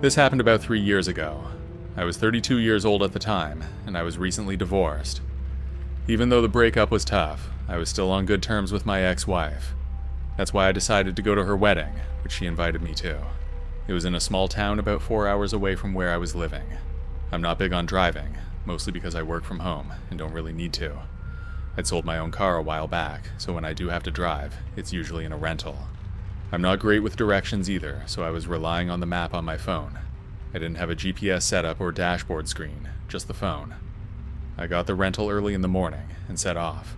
This happened about 3 years ago. I was 32 years old at the time, and I was recently divorced. Even though the breakup was tough, I was still on good terms with my ex-wife. That's why I decided to go to her wedding, which she invited me to. It was in a small town about 4 hours away from where I was living. I'm not big on driving, mostly because I work from home and don't really need to. I'd sold my own car a while back, so when I do have to drive, it's usually in a rental. I'm not great with directions either, so I was relying on the map on my phone. I didn't have a GPS setup or dashboard screen, just the phone. I got the rental early in the morning and set off.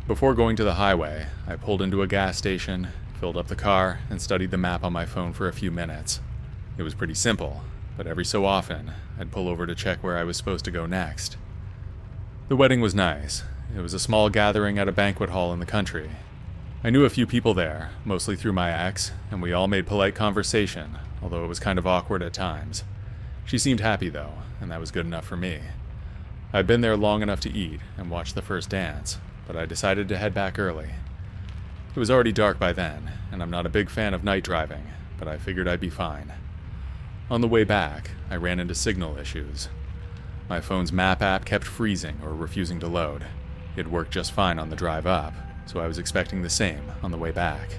Before going to the highway, I pulled into a gas station, filled up the car, and studied the map on my phone for a few minutes. It was pretty simple, but every so often, I'd pull over to check where I was supposed to go next. The wedding was nice. It was a small gathering at a banquet hall in the country. I knew a few people there, mostly through my ex, and we all made polite conversation, although it was kind of awkward at times. She seemed happy though, and that was good enough for me. I'd been there long enough to eat and watch the first dance, but I decided to head back early. It was already dark by then, and I'm not a big fan of night driving, but I figured I'd be fine. On the way back, I ran into signal issues. My phone's map app kept freezing or refusing to load. It worked just fine on the drive up, so I was expecting the same on the way back.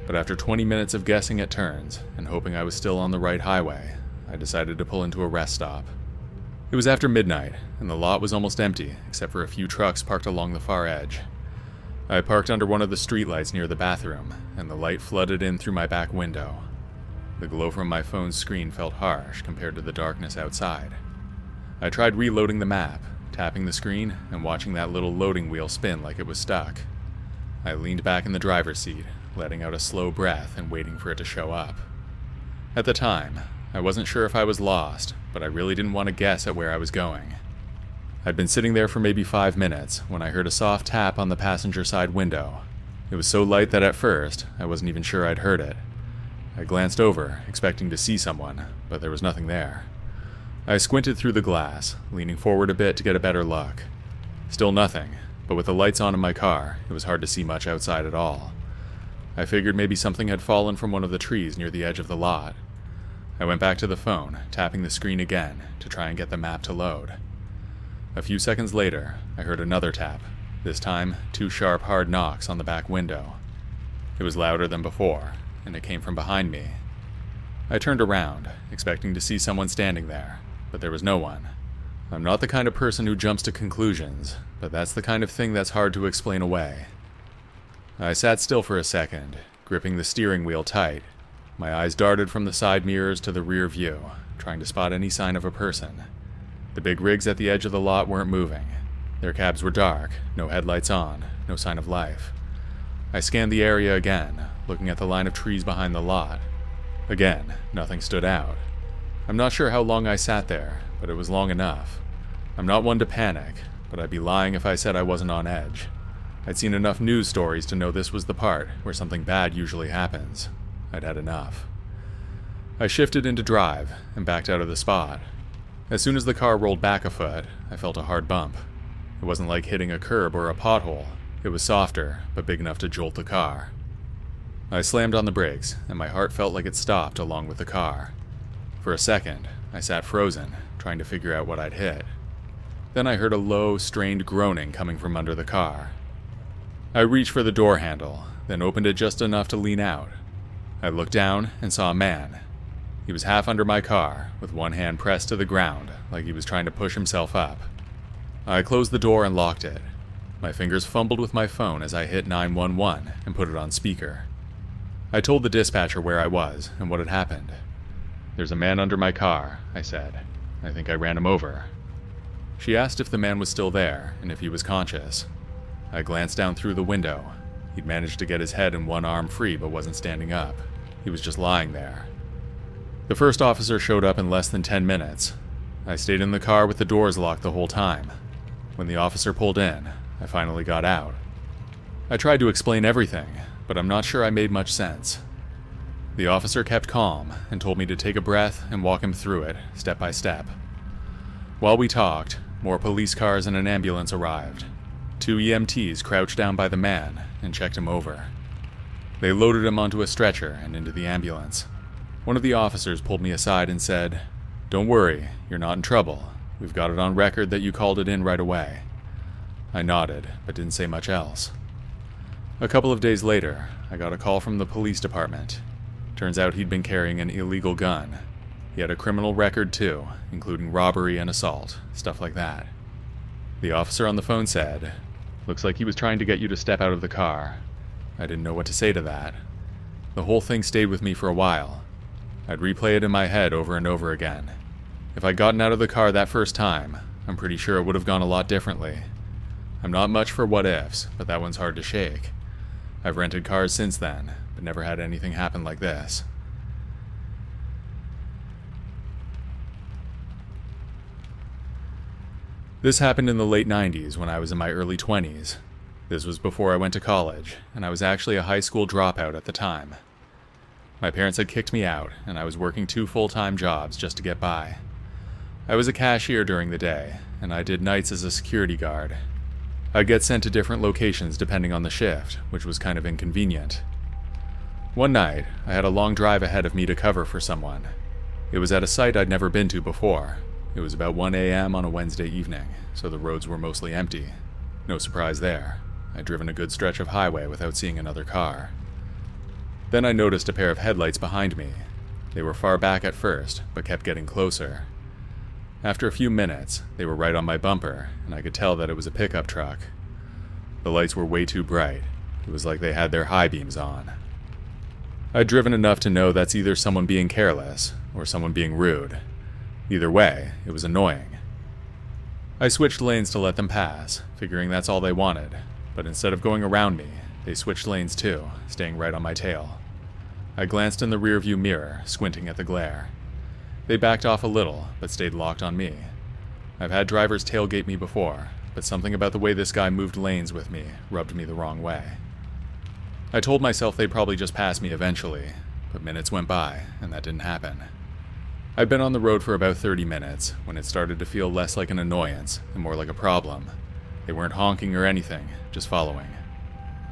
But after 20 minutes of guessing at turns and hoping I was still on the right highway, I decided to pull into a rest stop. It was after midnight, and the lot was almost empty except for a few trucks parked along the far edge. I parked under one of the streetlights near the bathroom, and the light flooded in through my back window. The glow from my phone's screen felt harsh compared to the darkness outside. I tried reloading the map, tapping the screen, and watching that little loading wheel spin like it was stuck. I leaned back in the driver's seat, letting out a slow breath and waiting for it to show up. At the time, I wasn't sure if I was lost, but I really didn't want to guess at where I was going. I'd been sitting there for maybe 5 minutes when I heard a soft tap on the passenger side window. It was so light that at first, I wasn't even sure I'd heard it. I glanced over, expecting to see someone, but there was nothing there. I squinted through the glass, leaning forward a bit to get a better look. Still nothing, but with the lights on in my car, it was hard to see much outside at all. I figured maybe something had fallen from one of the trees near the edge of the lot. I went back to the phone, tapping the screen again to try and get the map to load. A few seconds later, I heard another tap, this time 2 sharp, hard knocks on the back window. It was louder than before, and it came from behind me. I turned around, expecting to see someone standing there, but there was no one. I'm not the kind of person who jumps to conclusions, but that's the kind of thing that's hard to explain away. I sat still for a second, gripping the steering wheel tight. My eyes darted from the side mirrors to the rear view, trying to spot any sign of a person. The big rigs at the edge of the lot weren't moving. Their cabs were dark, no headlights on, no sign of life. I scanned the area again, looking at the line of trees behind the lot. Again, nothing stood out. I'm not sure how long I sat there, but it was long enough. I'm not one to panic, but I'd be lying if I said I wasn't on edge. I'd seen enough news stories to know this was the part where something bad usually happens. I'd had enough. I shifted into drive and backed out of the spot. As soon as the car rolled back a foot, I felt a hard bump. It wasn't like hitting a curb or a pothole. It was softer, but big enough to jolt the car. I slammed on the brakes, and my heart felt like it stopped along with the car. For a second, I sat frozen, trying to figure out what I'd hit. Then I heard a low, strained groaning coming from under the car. I reached for the door handle, then opened it just enough to lean out. I looked down and saw a man. He was half under my car, with one hand pressed to the ground, like he was trying to push himself up. I closed the door and locked it. My fingers fumbled with my phone as I hit 911 and put it on speaker. I told the dispatcher where I was and what had happened. "There's a man under my car," I said. "I think I ran him over." She asked if the man was still there and if he was conscious. I glanced down through the window. He'd managed to get his head and one arm free but wasn't standing up. He was just lying there. The first officer showed up in less than 10 minutes. I stayed in the car with the doors locked the whole time. When the officer pulled in, I finally got out. I tried to explain everything, but I'm not sure I made much sense. The officer kept calm and told me to take a breath and walk him through it, step by step. While we talked, more police cars and an ambulance arrived. 2 EMTs crouched down by the man and checked him over. They loaded him onto a stretcher and into the ambulance. One of the officers pulled me aside and said, "Don't worry, you're not in trouble. We've got it on record that you called it in right away." I nodded, but didn't say much else. A couple of days later, I got a call from the police department. Turns out he'd been carrying an illegal gun. He had a criminal record too, including robbery and assault, stuff like that. The officer on the phone said, "Looks like he was trying to get you to step out of the car." I didn't know what to say to that. The whole thing stayed with me for a while. I'd replay it in my head over and over again. If I'd gotten out of the car that first time, I'm pretty sure it would have gone a lot differently. I'm not much for what ifs, but that one's hard to shake. I've rented cars since then, but never had anything happen like this. This happened in the late 90s when I was in my early 20s. This was before I went to college, and I was actually a high school dropout at the time. My parents had kicked me out, and I was working 2 full-time jobs just to get by. I was a cashier during the day, and I did nights as a security guard. I'd get sent to different locations depending on the shift, which was kind of inconvenient. One night, I had a long drive ahead of me to cover for someone. It was at a site I'd never been to before. It was about 1 a.m. on a Wednesday evening, so the roads were mostly empty. No surprise there. I'd driven a good stretch of highway without seeing another car. Then I noticed a pair of headlights behind me. They were far back at first, but kept getting closer. After a few minutes, they were right on my bumper, and I could tell that it was a pickup truck. The lights were way too bright. It was like they had their high beams on. I'd driven enough to know that's either someone being careless, or someone being rude. Either way, it was annoying. I switched lanes to let them pass, figuring that's all they wanted, but instead of going around me, they switched lanes too, staying right on my tail. I glanced in the rearview mirror, squinting at the glare. They backed off a little, but stayed locked on me. I've had drivers tailgate me before, but something about the way this guy moved lanes with me rubbed me the wrong way. I told myself they'd probably just pass me eventually, but minutes went by, and that didn't happen. I'd been on the road for about 30 minutes when it started to feel less like an annoyance and more like a problem. They weren't honking or anything, just following.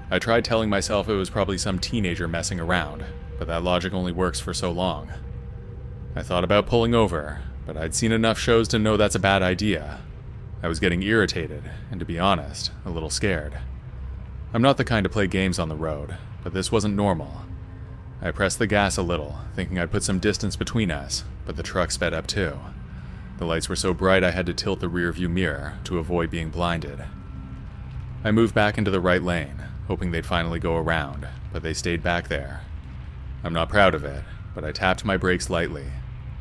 I tried telling myself it was probably some teenager messing around, but that logic only works for so long. I thought about pulling over, but I'd seen enough shows to know that's a bad idea. I was getting irritated, and to be honest, a little scared. I'm not the kind to play games on the road, but this wasn't normal. I pressed the gas a little, thinking I'd put some distance between us, but the truck sped up too. The lights were so bright I had to tilt the rearview mirror to avoid being blinded. I moved back into the right lane, hoping they'd finally go around, but they stayed back there. I'm not proud of it, but I tapped my brakes lightly.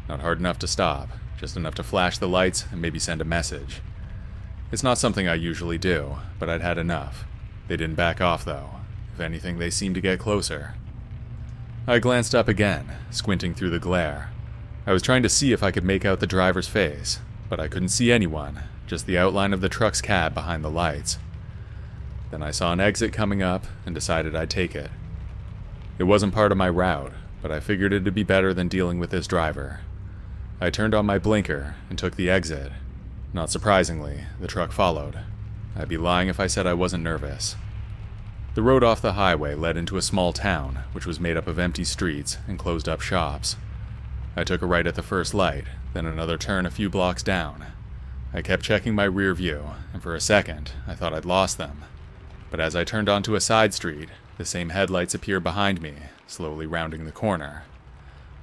Not hard enough to stop, just enough to flash the lights and maybe send a message. It's not something I usually do, but I'd had enough. They didn't back off though. If anything, they seemed to get closer. I glanced up again, squinting through the glare. I was trying to see if I could make out the driver's face, but I couldn't see anyone, just the outline of the truck's cab behind the lights. Then I saw an exit coming up and decided I'd take it. It wasn't part of my route, but I figured it'd be better than dealing with this driver. I turned on my blinker and took the exit. Not surprisingly, the truck followed. I'd be lying if I said I wasn't nervous. The road off the highway led into a small town, which was made up of empty streets and closed-up shops. I took a right at the first light, then another turn a few blocks down. I kept checking my rear view, and for a second, I thought I'd lost them. But as I turned onto a side street, the same headlights appeared behind me, slowly rounding the corner.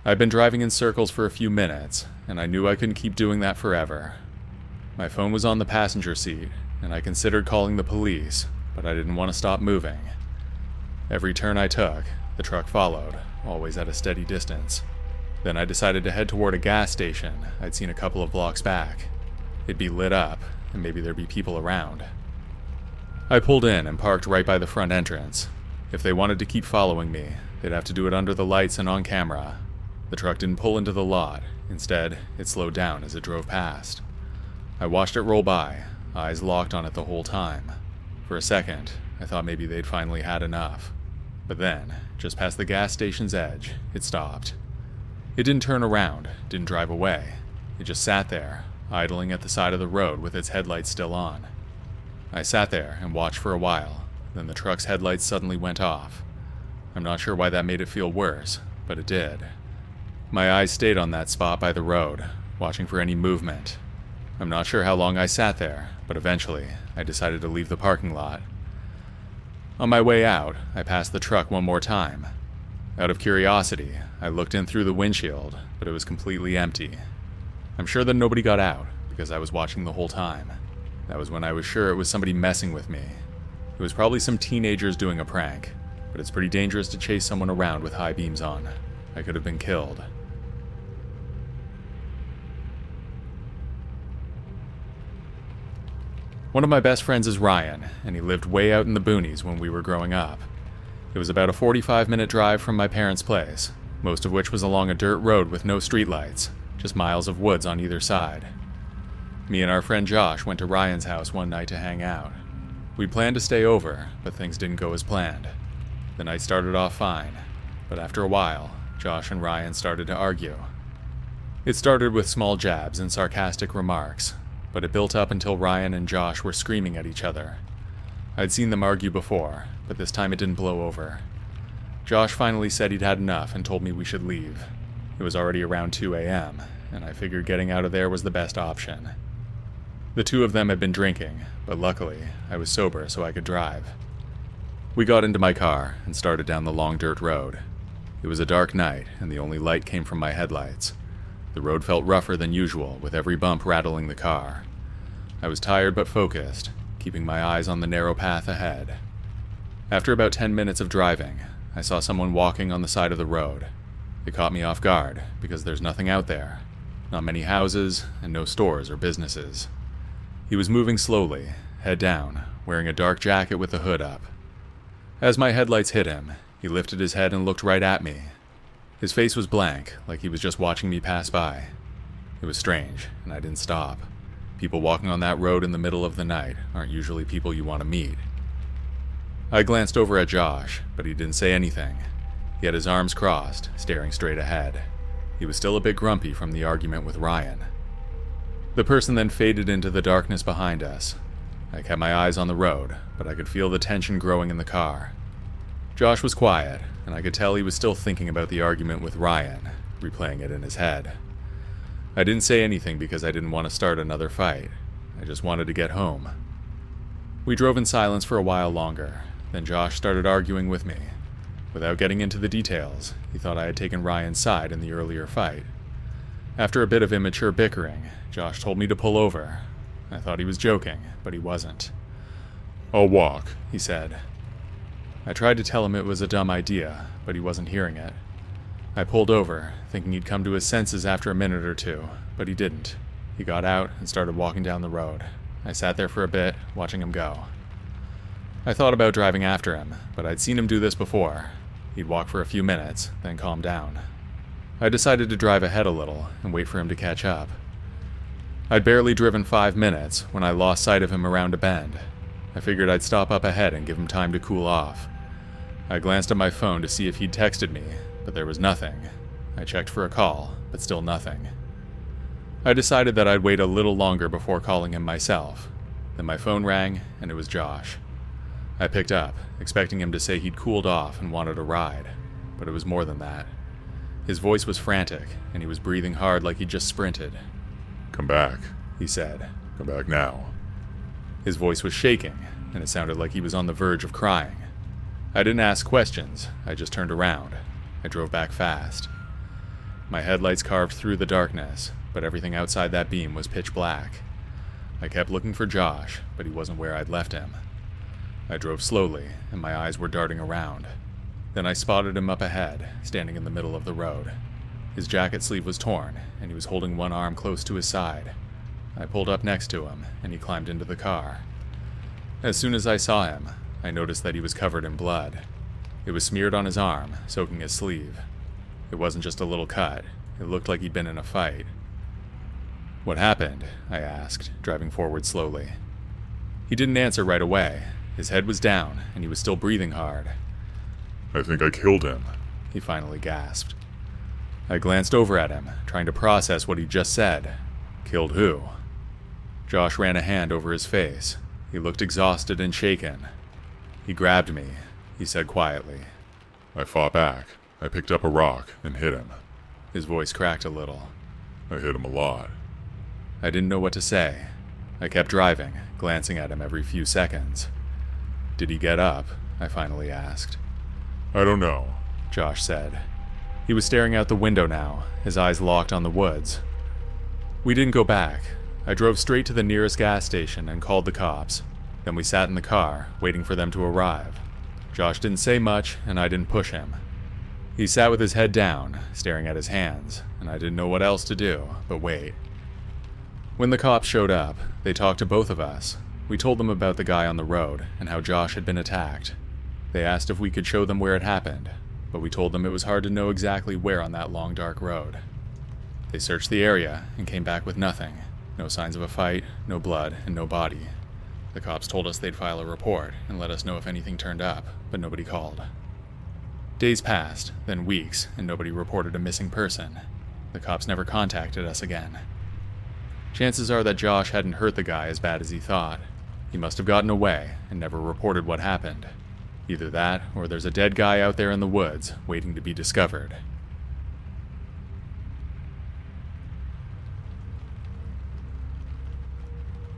I'd been driving in circles for a few minutes, and I knew I couldn't keep doing that forever. My phone was on the passenger seat, and I considered calling the police, but I didn't want to stop moving. Every turn I took, the truck followed, always at a steady distance. Then I decided to head toward a gas station I'd seen a couple of blocks back. It'd be lit up, and maybe there'd be people around. I pulled in and parked right by the front entrance. If they wanted to keep following me, they'd have to do it under the lights and on camera. The truck didn't pull into the lot. Instead, it slowed down as it drove past. I watched it roll by, eyes locked on it the whole time. For a second, I thought maybe they'd finally had enough. But then, just past the gas station's edge, it stopped. It didn't turn around, didn't drive away. It just sat there, idling at the side of the road with its headlights still on. I sat there and watched for a while, then the truck's headlights suddenly went off. I'm not sure why that made it feel worse, but it did. My eyes stayed on that spot by the road, watching for any movement. I'm not sure how long I sat there, but eventually, I decided to leave the parking lot. On my way out, I passed the truck one more time. Out of curiosity, I looked in through the windshield, but it was completely empty. I'm sure that nobody got out, because I was watching the whole time. That was when I was sure it was somebody messing with me. It was probably some teenagers doing a prank, but it's pretty dangerous to chase someone around with high beams on. I could have been killed. One of my best friends is Ryan, and he lived way out in the boonies when we were growing up. It was about a 45-minute drive from my parents' place, most of which was along a dirt road with no streetlights, just miles of woods on either side. Me and our friend Josh went to Ryan's house one night to hang out. We planned to stay over, but things didn't go as planned. The night started off fine, but after a while, Josh and Ryan started to argue. It started with small jabs and sarcastic remarks, but it built up until Ryan and Josh were screaming at each other. I'd seen them argue before, but this time it didn't blow over. Josh finally said he'd had enough and told me we should leave. It was already around 2 a.m., and I figured getting out of there was the best option. The two of them had been drinking, but luckily, I was sober so I could drive. We got into my car and started down the long dirt road. It was a dark night, and the only light came from my headlights. The road felt rougher than usual, with every bump rattling the car. I was tired but focused, keeping my eyes on the narrow path ahead. After about 10 minutes of driving, I saw someone walking on the side of the road. It caught me off guard, because there's nothing out there. Not many houses, and no stores or businesses. He was moving slowly, head down, wearing a dark jacket with the hood up. As my headlights hit him, he lifted his head and looked right at me. His face was blank, like he was just watching me pass by. It was strange, and I didn't stop. People walking on that road in the middle of the night aren't usually people you want to meet. I glanced over at Josh, but he didn't say anything. He had his arms crossed, staring straight ahead. He was still a bit grumpy from the argument with Ryan. The person then faded into the darkness behind us. I kept my eyes on the road, but I could feel the tension growing in the car. Josh was quiet, and I could tell he was still thinking about the argument with Ryan, replaying it in his head. I didn't say anything because I didn't want to start another fight. I just wanted to get home. We drove in silence for a while longer, then Josh started arguing with me. Without getting into the details, he thought I had taken Ryan's side in the earlier fight. After a bit of immature bickering, Josh told me to pull over. I thought he was joking, but he wasn't. "I'll walk," he said. I tried to tell him it was a dumb idea, but he wasn't hearing it. I pulled over, thinking he'd come to his senses after a minute or two, but he didn't. He got out and started walking down the road. I sat there for a bit, watching him go. I thought about driving after him, but I'd seen him do this before. He'd walk for a few minutes, then calm down. I decided to drive ahead a little and wait for him to catch up. I'd barely driven 5 minutes when I lost sight of him around a bend. I figured I'd stop up ahead and give him time to cool off. I glanced at my phone to see if he'd texted me, but there was nothing. I checked for a call, but still nothing. I decided that I'd wait a little longer before calling him myself. Then my phone rang, and it was Josh. I picked up, expecting him to say he'd cooled off and wanted a ride, but it was more than that. His voice was frantic, and he was breathing hard like he'd just sprinted. "Come back," he said. "Come back now." His voice was shaking, and it sounded like he was on the verge of crying. I didn't ask questions, I just turned around. I drove back fast. My headlights carved through the darkness, but everything outside that beam was pitch black. I kept looking for Josh, but he wasn't where I'd left him. I drove slowly, and my eyes were darting around. Then I spotted him up ahead, standing in the middle of the road. His jacket sleeve was torn, and he was holding one arm close to his side. I pulled up next to him, and he climbed into the car. As soon as I saw him, I noticed that he was covered in blood. It was smeared on his arm, soaking his sleeve. It wasn't just a little cut. It looked like he'd been in a fight. "What happened?" I asked, driving forward slowly. He didn't answer right away. His head was down, and he was still breathing hard. "I think I killed him," he finally gasped. I glanced over at him, trying to process what he'd just said. Killed who? Josh ran a hand over his face. He looked exhausted and shaken. "He grabbed me," he said quietly. "I fought back. I picked up a rock and hit him. His voice cracked a little. I hit him a lot. I didn't know what to say. I kept driving, glancing at him every few seconds. Did he get up? I finally asked. I don't know. Josh said. He was staring out the window now, his eyes locked on the woods. We didn't go back. I drove straight to the nearest gas station and called the cops. Then we sat in the car, waiting for them to arrive. Josh didn't say much, and I didn't push him. He sat with his head down, staring at his hands, and I didn't know what else to do but wait. When the cops showed up, they talked to both of us. We told them about the guy on the road and how Josh had been attacked. They asked if we could show them where it happened, but we told them it was hard to know exactly where on that long dark road. They searched the area and came back with nothing. No signs of a fight, no blood, and no body. The cops told us they'd file a report and let us know if anything turned up, but nobody called. Days passed, then weeks, and nobody reported a missing person. The cops never contacted us again. Chances are that Josh hadn't hurt the guy as bad as he thought. He must have gotten away and never reported what happened. Either that, or there's a dead guy out there in the woods waiting to be discovered.